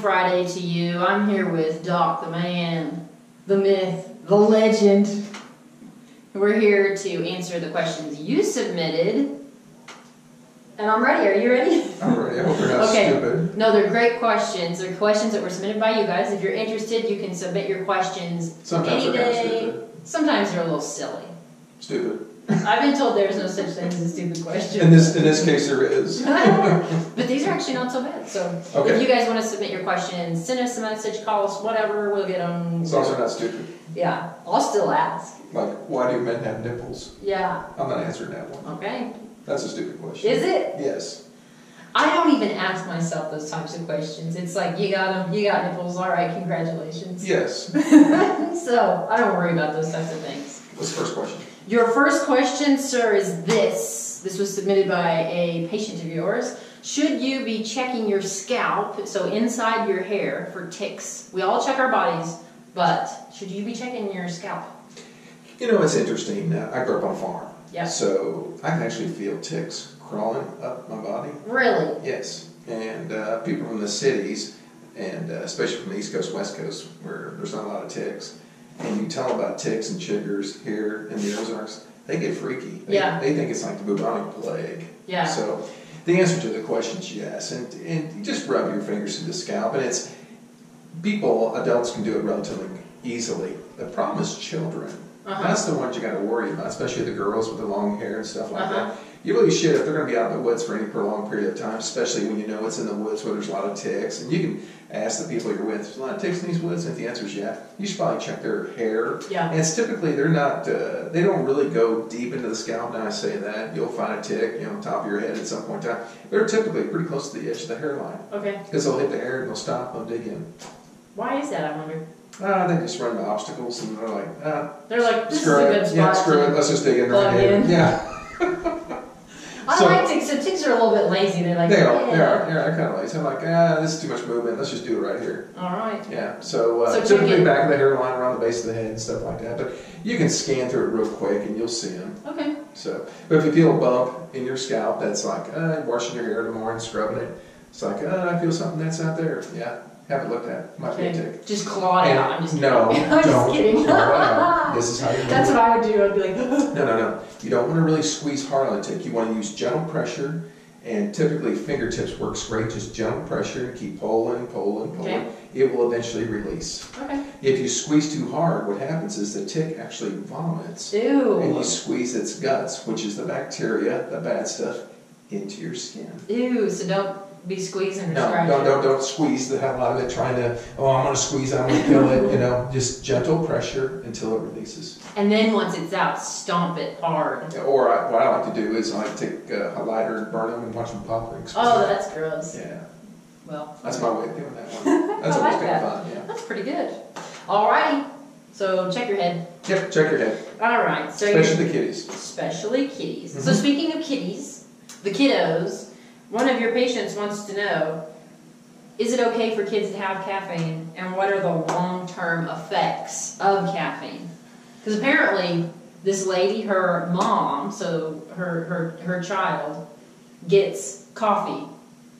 Friday to you. I'm here with Doc, the man, the myth, the legend. We're here to answer the questions you submitted. And I'm ready. Are you ready? I'm ready. I hope they're not stupid. No, they're great questions. They're questions that were submitted by you guys. If you're interested, you can submit your questions Sometimes any they're day. stupid. Sometimes they're a little silly. Stupid. I've been told there's no such thing as a stupid question. In this case, there is. But these are actually not so bad. So okay. If you guys want to submit your questions, send us a message, call us, whatever. We'll get them. As long as they're not stupid. Yeah, I'll still ask. Like, why do men have nipples? Yeah. I'm not answering that one. Okay. That's a stupid question. Is it? Yes. I don't even ask myself those types of questions. It's like, you got them, you got nipples, all right, congratulations. Yes. So, I don't worry about those types of things. What's the first question? Your first question, sir, is this. This was submitted by a patient of yours. Should you be checking your scalp, so inside your hair, for ticks? We all check our bodies, but should you be checking your scalp? You know, it's interesting. I grew up on a farm. Yeah. So I can actually feel ticks crawling up my body. Really? Yes. And people from the cities, and especially from the East Coast, West Coast, where there's not a lot of ticks, and you tell them about ticks and chiggers here in the Ozarks, they get freaky. They think it's like the bubonic plague. Yeah. So the answer to the question is yes. And you just rub your fingers through the scalp, and it's adults can do it relatively easily. The problem is children. That's the ones you got to worry about, especially the girls with the long hair and stuff like that. You really should, if they're going to be out in the woods for any prolonged period of time, especially when you know it's in the woods where there's a lot of ticks. And you can ask the people you're with, there's a lot of ticks in these woods? And if the answer is yeah, you should probably check their hair. Yeah. And it's typically, they're not, they don't really go deep into the scalp. Now I say that, you'll find a tick, on top of your head at some point in time. They're typically pretty close to the edge of the hairline. Okay. Because they'll hit the hair and they'll stop, they'll dig in. Why is that, I wonder? They just run into obstacles and they're like, this is a good spot. Yeah, screw it, let's just dig in right here. Yeah. I like ticks, so ticks are a little bit lazy. They're like, they are kind of lazy. I'm like, this is too much movement, let's just do it right here. Alright. Yeah, so typically back of the hairline, around the base of the head and stuff like that. But you can scan through it real quick and you'll see them. Okay. So, but if you feel a bump in your scalp, that's like, washing your hair in the morning, scrubbing it. It's like, I feel something that's out there. Yeah. Have it looked at. Might be a tick. Just claw it out. I'm just kidding. No, I'm just kidding. This is how you do it. That's what I would do. I'd be like, No. You don't want to really squeeze hard on the tick. You want to use gentle pressure, and typically fingertips works great. Just gentle pressure and keep pulling. Okay. It will eventually release. Okay. If you squeeze too hard, what happens is the tick actually vomits. Ew. And you squeeze its guts, which is the bacteria, the bad stuff, into your skin. Ew. So don't be squeezing or scratching. Don't squeeze the hell out of it, trying to, I'm going to squeeze it, I'm going to kill it, just gentle pressure until it releases. And then once it's out, stomp it hard. Or what I like to do is I like to take a lighter and burn them and watch them pop and explode. Oh, that's gross. Yeah. Well. That's my way of doing that one. That's always kind of fun, yeah. That's pretty good. Alrighty. So check your head. Yep, check your head. Alright. So especially the kitties. Especially kitties. So speaking of kitties, the kiddos, one of your patients wants to know, is it okay for kids to have caffeine, and what are the long-term effects of caffeine? Because apparently, this lady, her mom, so her child, gets coffee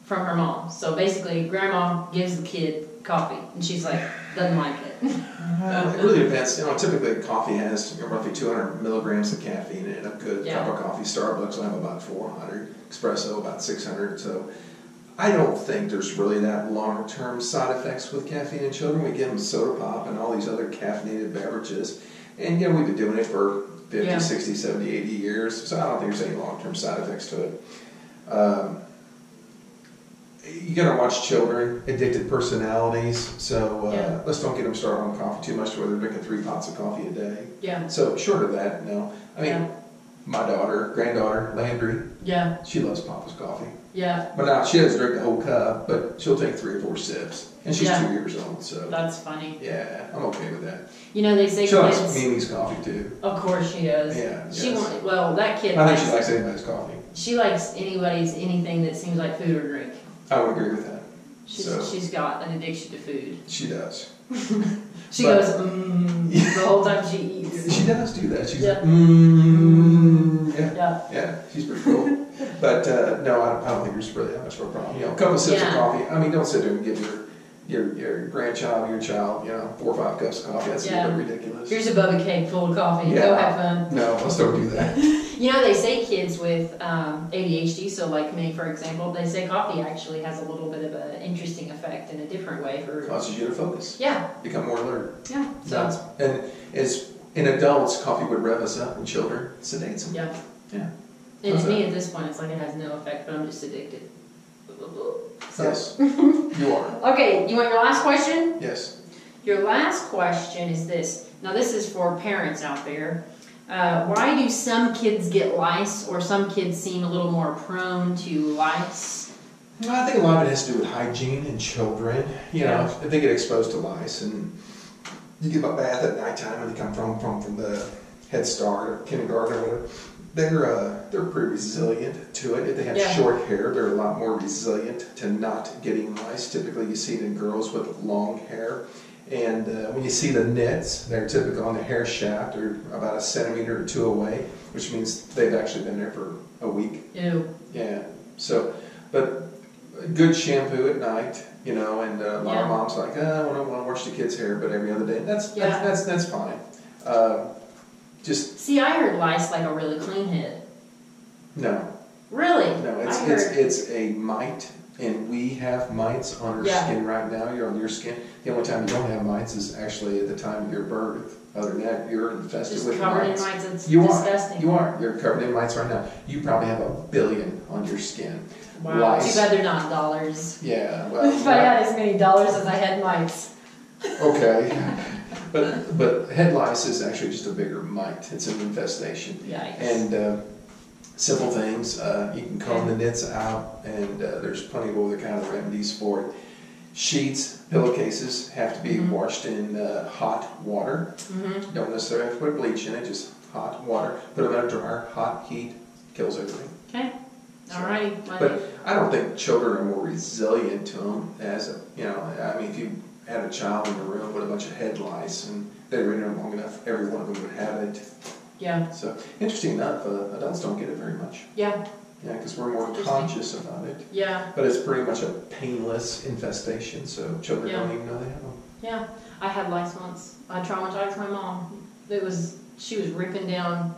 from her mom. So basically, grandma gives the kid coffee, and she's like, doesn't like it. It really depends. Typically coffee has roughly 200 milligrams of caffeine in it. A good cup of coffee. Starbucks will have about 400. Espresso about 600. So I don't think there's really that long-term side effects with caffeine in children. We give them soda pop and all these other caffeinated beverages. And we've been doing it for 50, 60, 70, 80 years. So I don't think there's any long-term side effects to it. You got to watch children, addicted personalities, so let's don't get them started on coffee too much where they're drinking 3 pots of coffee a day. Yeah. So short of that, no. I mean, my granddaughter, Landry, she loves Papa's coffee. Yeah. But now, she doesn't drink the whole cup, but she'll take 3 or 4 sips. And she's 2 years old, so. That's funny. Yeah, I'm okay with that. They say she likes Mimi's coffee, too. Of course she does. Yeah. That kid I think she likes anybody's coffee. She likes anything that seems like food or drink. I would agree with that. She's got an addiction to food. She does. She goes, the whole time she eats. She does do that. She's like, Yeah, she's pretty cool. But no, I don't think there's really that much of a problem. A couple of sips of coffee. I mean, don't sit there and give your grandchild, your child, 4 or 5 cups of coffee. That's a little bit ridiculous. Here's a Bubba cake full of coffee. Go have fun. No, let's don't do that. They say kids with ADHD, so like me, for example, they say coffee actually has a little bit of an interesting effect in a different way. Causes you to focus. Yeah. Become more alert. Yeah. So. And in adults, coffee would rev us up. In children, sedates them. Yeah. Yeah. And to me, at this point, it's like it has no effect, but I'm just addicted. So. Yes, you are. Okay, you want your last question? Yes. Your last question is this. Now, this is for parents out there. Why do some kids get lice, or some kids seem a little more prone to lice? Well, I think a lot of it has to do with hygiene in children. If they get exposed to lice, and you give a bath at nighttime when you come from the Head Start or kindergarten or whatever, they're pretty resilient to it. If they have short hair, they're a lot more resilient to not getting lice. Typically, you see it in girls with long hair. And when you see the nits, they're typically on the hair shaft, or about 1 centimeter or 2 away, which means they've actually been there for a week. Ew. Yeah. So, but good shampoo at night, and a lot of moms are like, I don't want to wash the kids' hair, but every other day. That's fine. See, I heard lice like a really clean head. No. Really? No, it's a mite, and we have mites on our skin right now. You're on your skin. The only time you don't have mites is actually at the time of your birth. Other than that, you're infested with mites. Covered in mites. It's disgusting. You are. You're covered in mites right now. You probably have 1 billion on your skin. Wow. Lice. Too bad they're not dollars. Yeah. Well, if I had as many dollars as I had mites. Okay. But head lice is actually just a bigger mite. It's an infestation. Yikes. And simple things. You can comb the nits out, and there's plenty of over-the-counter remedies for it. Sheets, pillowcases have to be washed in hot water. You don't necessarily have to put bleach in it, just hot water. Put them in a dryer. Hot heat kills everything. Okay. All right. But I don't think children are more resilient to them if you had a child in the room with a bunch of head lice and they were in there long enough, every one of them would have it. Yeah. So, interesting enough, adults don't get it very much. Yeah. Yeah, because we're more conscious about it. Yeah. But it's pretty much a painless infestation, so children don't even know they have them. Yeah. I had lice once. I traumatized my mom. She was ripping down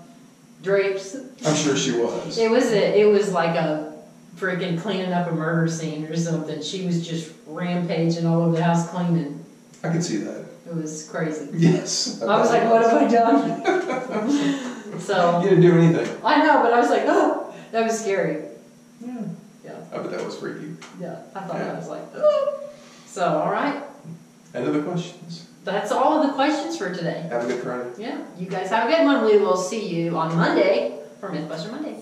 drapes. I'm sure she was. It was like a freaking cleaning up a murder scene or something. She was just rampaging all over the house cleaning. I could see that. It was crazy. Yes. I was like, what have I done? So you didn't do anything. I know, but I was like, oh, that was scary. Yeah. Yeah. I bet that was freaky. Yeah. I thought I was like, oh. So, all right. End of the questions. That's all of the questions for today. Have a good Friday. Yeah. You guys have a good one. We will see you on Monday for Mythbuster Monday.